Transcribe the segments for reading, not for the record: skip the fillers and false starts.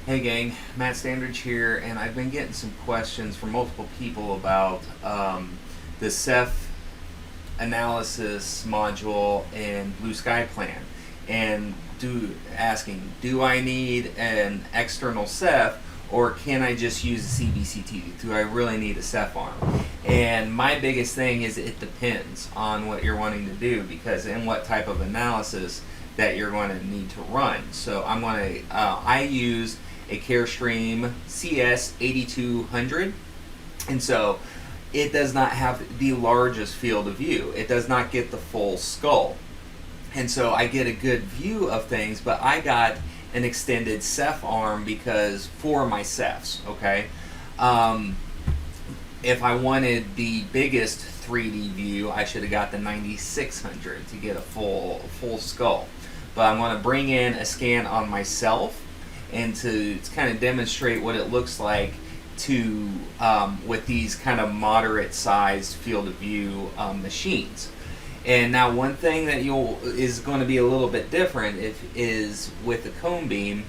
Hey gang, Matt Standridge here, and I've been getting some questions from multiple people about the Ceph analysis module in Blue Sky Plan, and asking, do I need an external Ceph, or can I just use a CBCT? Do I really need a Ceph arm? And my biggest thing is it depends on what you're wanting to do, because in what type of analysis that you're going to need to run. So I use a Carestream CS 8200, and so it does not have the largest field of view. It does not get the full skull, and so I get a good view of things, but I got an extended Ceph arm because for my Cephs, okay? If I wanted the biggest 3D view, I should have got the 9600 to get a full skull. But I'm going to bring in a scan on myself and to kind of demonstrate what it looks like to with these kind of moderate sized field of view machines. And now one thing that is going to be a little bit different is with the cone beam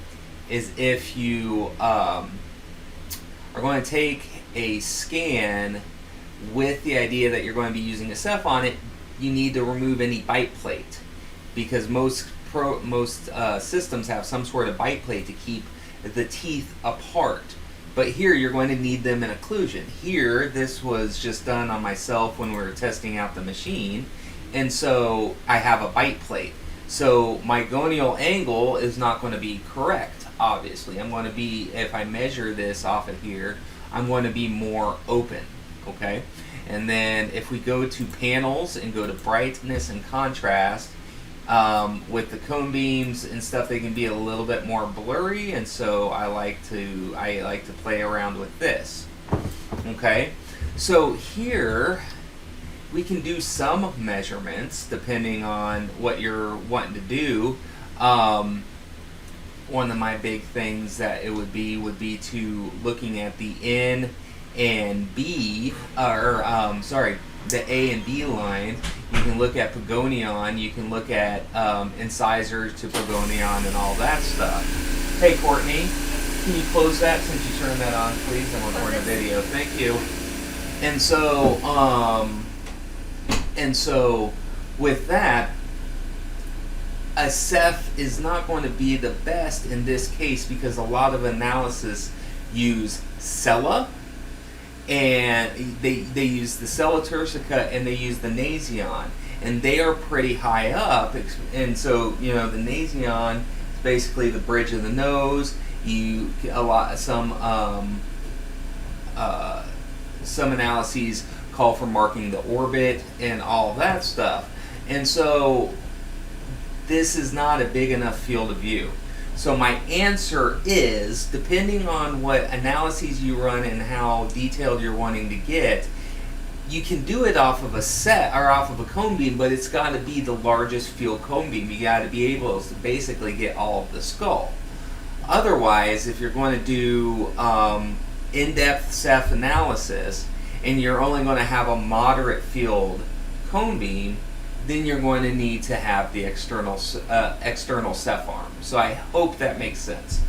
is if you are going to take a scan with the idea that you're going to be using a Ceph on it, you need to remove any bite plate, because most systems have some sort of bite plate to keep the teeth apart. But here you're going to need them in occlusion. Here, this was just done on myself when we were testing out the machine, and so I have a bite plate. So my gonial angle is not going to be correct, obviously. I'm going to be, if I measure this off of here, I'm going to be more open, okay? And then if we go to panels and go to brightness and contrast, with the cone beams and stuff, they can be a little bit more blurry, and so I like to play around with this. Okay, so here we can do some measurements depending on what you're wanting to do. One of my big things that it would be to looking at the N and B, the A and B line. You can look at pagonion, you can look at incisors to pagonion and all that stuff. Hey Courtney, can you close that since you turned that on, please? I'm recording a video. Thank you. And so with that, a Ceph is not going to be the best in this case because a lot of analysis use Cella, and they use the Cella turcica and they use the nasion, and they are pretty high up, and so the nasion is basically the bridge of the nose. Some analyses call for marking the orbit and all that stuff, and so this is not a big enough field of view. So my answer is, depending on what analyses you run and how detailed you're wanting to get, you can do it off of a set or off of a cone beam, but it's got to be the largest field cone beam. You got to be able to basically get all of the skull. Otherwise, if you're going to do in-depth Ceph analysis and you're only going to have a moderate field cone beam, then you're going to need to have the external Ceph arm. So I hope that makes sense.